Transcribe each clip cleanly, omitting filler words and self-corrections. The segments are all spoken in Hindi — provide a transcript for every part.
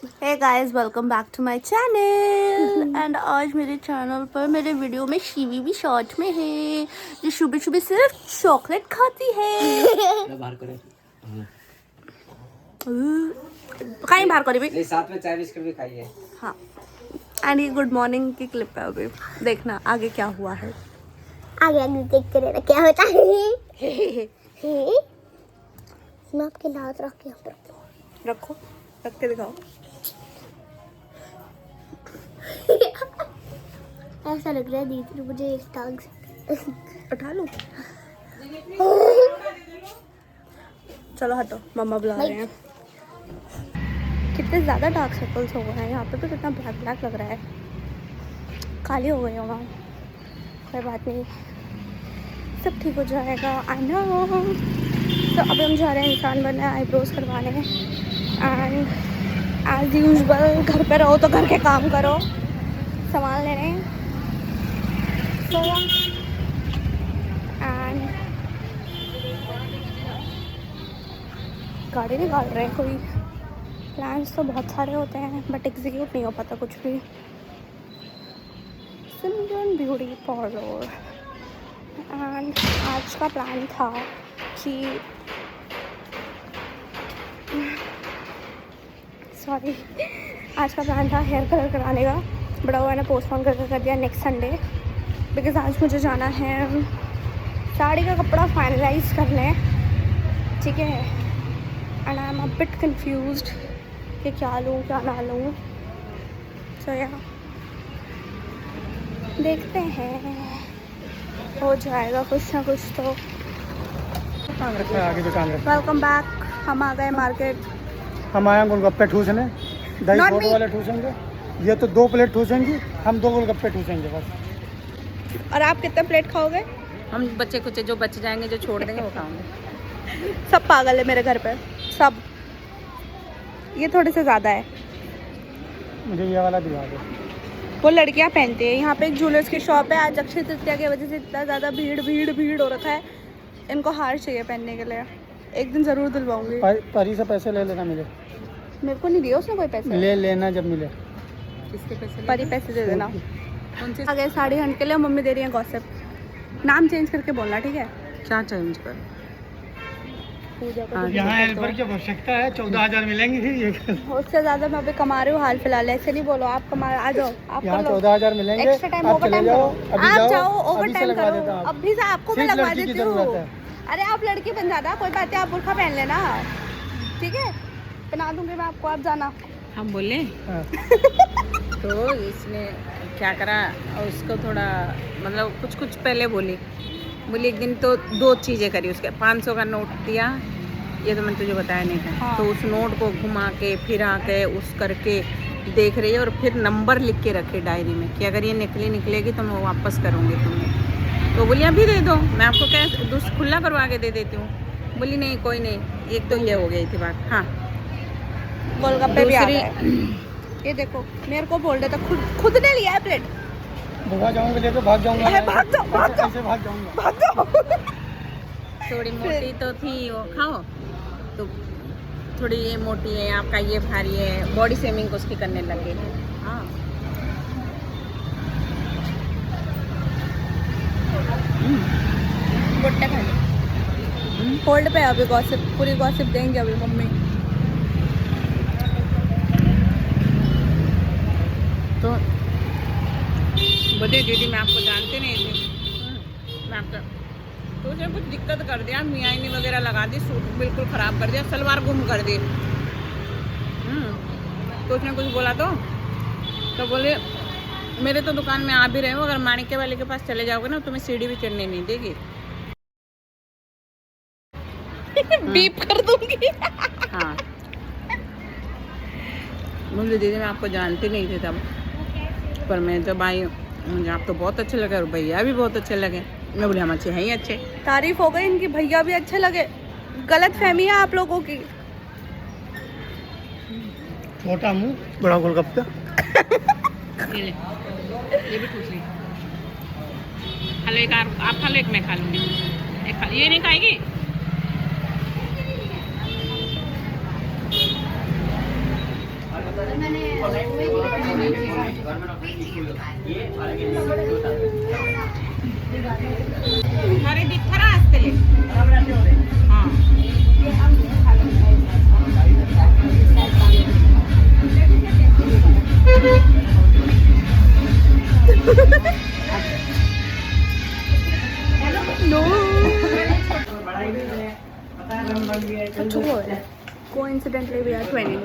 Hey guys, welcome back to my channel. And आज मेरे चैनल पर मेरे वीडियो में शिवी भी शॉर्ट में है, जो सुबह सुबह सिर्फ चॉकलेट खाती है। बाहर करे कहीं बाहर करी भी साथ में चाय बिस्किट भी खाइए। हाँ, एंड ये गुड मॉर्निंग की क्लिप है। अभी देखना आगे क्या हुआ है। आगे आगे देखते रहना क्या होता है। मैं आपके लात रख के रखो, रख के दिखाओ। ऐसा लग रहा है दीदी मुझे एक टांग से उठा लो। चलो हटो, मम्मा बुला रहे हैं। कितने ज़्यादा डार्क सर्कल्स हो गए हैं यहाँ पे, तो कितना ब्लैक ब्लैक लग रहा है। काली हो गई हो वहाँ, कोई बात नहीं, सब ठीक हो जाएगा। I know. तो अभी हम जा रहे हैं इंसान बनने, आईब्रोज करवाने। एंड एज यूजुअल घर पे रहो तो घर के काम करो, सामान ले रहे हैं। So, एंड गाड़ी निकाल रहे हैं कोई। प्लान्स तो बहुत सारे होते हैं बट एग्जीक्यूट नहीं हो पाता कुछ भी। सिमरन ब्यूटी पार्लर। एंड आज का प्लान था कि आज का प्लान था हेयर कलर कराने का, बट वो मैंने पोस्टपोन कर दिया नेक्स्ट संडे, बिकॉज आज मुझे जाना है साड़ी का कपड़ा फाइनलाइज करने। ठीक है, and I am a bit confused कि क्या लूँ क्या ना लूँ। तो यार देखते हैं, हो जाएगा कुछ ना कुछ तो। आगे दुकान रखा। Welcome back. हम आ गए मार्केट। हम आए गोलगप्पे ठूसने, दही Not फोटो me. वाले ठूसेंगे। ये तो 2 प्लेट ठूसेंगी, हम 2 गोलगप्पे ठूसेंगे बस। और आप कितने प्लेट खाओगे? हम बच्चे कुछ जो बच जाएंगे, जो छोड़ देंगे वो खाऊंगे। सब पागल है मेरे घर पे, सब। ये थोड़े से ज़्यादा है। मुझे ये वाला दिला दो। वो लड़कियां पहनती है। यहाँ पे एक ज्वेलर्स की शॉप है। आज अक्षय तृतीया की वजह से इतना ज़्यादा भीड़ हो रखा है। इनको हार चाहिए पहनने के लिए। एक दिन ज़रूर दिलवाऊंगी। परी से पैसे ले लेना, मिले मेरे को नहीं दिया उसने कोई पैसे। ले लेना जब मिले। किसके पैसे परी पैसे दे देना। कौन से? आ गए साड़ी हंट के लिए, मम्मी दे रही है गॉसिप। नाम चेंज करके बोलना, ठीक है? क्या चेंज कर? पूजा को हाँ, यहाँ हेल्पर की आवश्यकता है, 14,000 मिलेंगे फिर ये। उससे ज़्यादा मैं अभी कमा रही हूँ हाल फिलहाल। ऐसे नहीं बोलो, आप कमा, आ जाओ। आप यहाँ कर लो 14,000 मिलेंगे। एक्स्ट्रा टाइम, आप ओवर चले टाइम जाओ, करो। अभी आप जाओ, ओवर अभी से टाइम लगवा देता करो। हूँ। अभी से आपको मैं सिर्फ लगवा लड़की की देती हूँ। जरूरत है। अरे आप लड़की बन जाना, कोई बात है, आप बुर्खा पहन लेना, ठीक है? पहना दूंगी मैं आपको, आप जाना। हम बोले हाँ। तो इसने क्या करा, और उसको थोड़ा मतलब कुछ पहले बोली एक दिन तो 2 चीज़ें करी। उसके 500 का नोट दिया, ये तो मैंने तुझे बताया नहीं था। हाँ। तो उस नोट को घुमा के फिरा के उस करके देख रही है, और फिर नंबर लिख के रखे डायरी में कि अगर ये निकलेगी तो मैं वापस करूँगी तुम्हें। तो बोली अभी दे दो, मैं आपको क्या खुला करवा के दे देती हूँ। बोली नहीं, कोई नहीं। एक तो ये हो गई थी बात। हाँ, गोलगप्पे भी आ दूसरी गए। ये देखो, मेरे को बोल रहे थे, खुद ने लिया है प्लेट। भगा जाऊंगा, लेके भाग जाऊंगा। अरे भाग जाओ, भाग जाओ, ऐसे भाग जाऊंगा। भाग जाओ। थोड़ी मोटी तो थी, वो खाओ तो थोड़ी ये मोटी है, आपका ये भारी है। बॉडी शेमिंग उसकी करने लगे। हाँ, गुट्टे खा लो। होल्ड पे है अभी गॉसिप, पूरी गॉसिप देंगे अभी मम्मी। तो बोले दीदी मैं आपको जानते नहीं थी, मैं आपका तो उसने कुछ दिक्कत कर दिया, मियानी वगैरह लगा दी, सूट बिल्कुल ख़राब कर दिया, सलवार गुम कर दी। तो उसने कुछ बोला तो बोले मेरे तो दुकान में आ भी रहे हो, अगर माणिक्य वाले के पास चले जाओगे ना तुम्हें सीढ़ी भी चढ़ने नहीं देगी। बीप कर दूंगी। हाँ, मुझे दीदी मैं आपको जानती नहीं थी तब, पर मैं जब आई मुझे आप तो बहुत अच्छे लगे और भैया भी बहुत अच्छे लगे। मैं बोली हम अच्छे हैं ही अच्छे। तारीफ हो गई इनकी, भैया भी अच्छे लगे। गलत फहमी है आप लोगों की। छोटा मुंह बड़ा गोलगप्पा। ये ले, ये भी ठूस ली। खा लो एक, आप खा लो एक, मैं खा लूँगी। ये नहीं खाएगी? अरे दिखरा असते हाँ नो अच्छा वो है कोइंसिडेंटली वी आर ट्विनिंग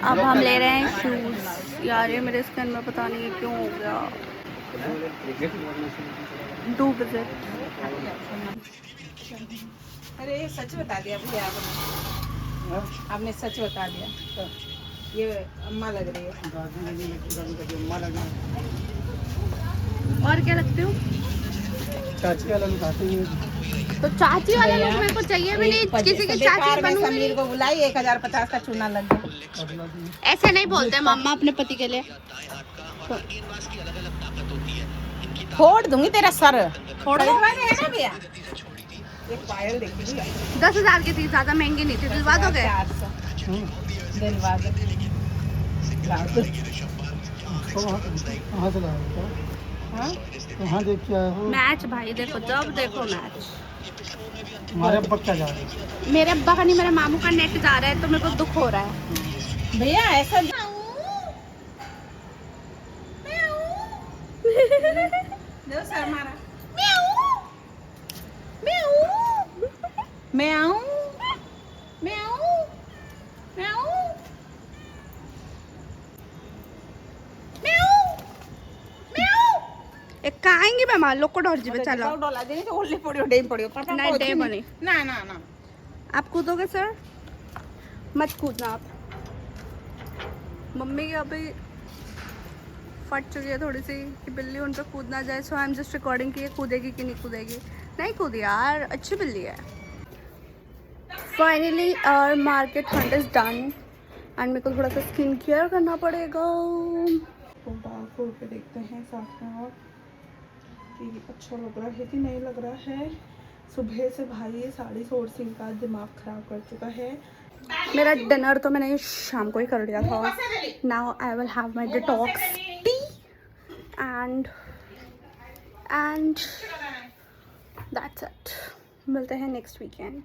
अब हम ले रहे हैं शूज़। यार ये मेरे स्किन में पता नहीं क्यों हो गया। Do visit. अरे सच बता दिया भैया आपने, आपने सच बता दिया। ये अम्मा लग रही है। और क्या लगते हो? चाची वाला लोग आते हैं। तो चाची वाला लोग मेरे को चाहिए भी नहीं, किसी की चाची बनूंगी समीर नहीं। को बुलाई 1050 का चूना लग गया। ऐसे नहीं बोलते मम्मा अपने पति के लिए। फोड़ दूंगी तेरा सर। फोड़ दो। है ना भैया, एक पायल देखी 10,000 की थी, ज्यादा महंगी नहीं थी। दिलवा दोगे? 400 दिलवा दो। कहाँ से लाया? हाँ? कहाँ देख के आए हो? मैच भाई देखो, जब देखो मैच। हमारे अब्बा क्या जा रहे हैं? मेरे अब्बा का नहीं, मेरे मामू का नेट जा रहा है तो मेरे को दुख हो रहा है। भैया ऐसा दो सर मारा। मैं आऊं मैं आऊं मैं आऊं मैं आऊं मैं आऊं एक काएंगे मैं मान लो को डर जीवे चलो। डोला देनी तो ओले पड़ियो डेम पड़ियो पापा नहीं, पहुंची डेम नहीं। नहीं। ना ना ना आप कूदोगे सर? मत कूदना आप। मम्मी की अभी फट चुकी है थोड़ी सी कि बिल्ली उन पर कूद ना जाए। सो आई एम जस्ट रिकॉर्डिंग कि ये कूदेगी कि नहीं कूदेगी। नहीं कूदी यार, अच्छी बिल्ली है। Finally our market hunt is done and मेरे को थोड़ा सा स्किन केयर करना पड़ेगा। तो डाल खोल के देखते हैं साथ में और कि अच्छा लग रहा है कि नहीं लग रहा है। सुबह से भाई ये साड़ी सोर्सिंग का दिमाग खराब कर चुका है। मेरा डिनर तो मैंने शाम को ही कर लिया था। Now I will have my detox tea and that's it. मिलते हैं नेक्स्ट वीकेंड।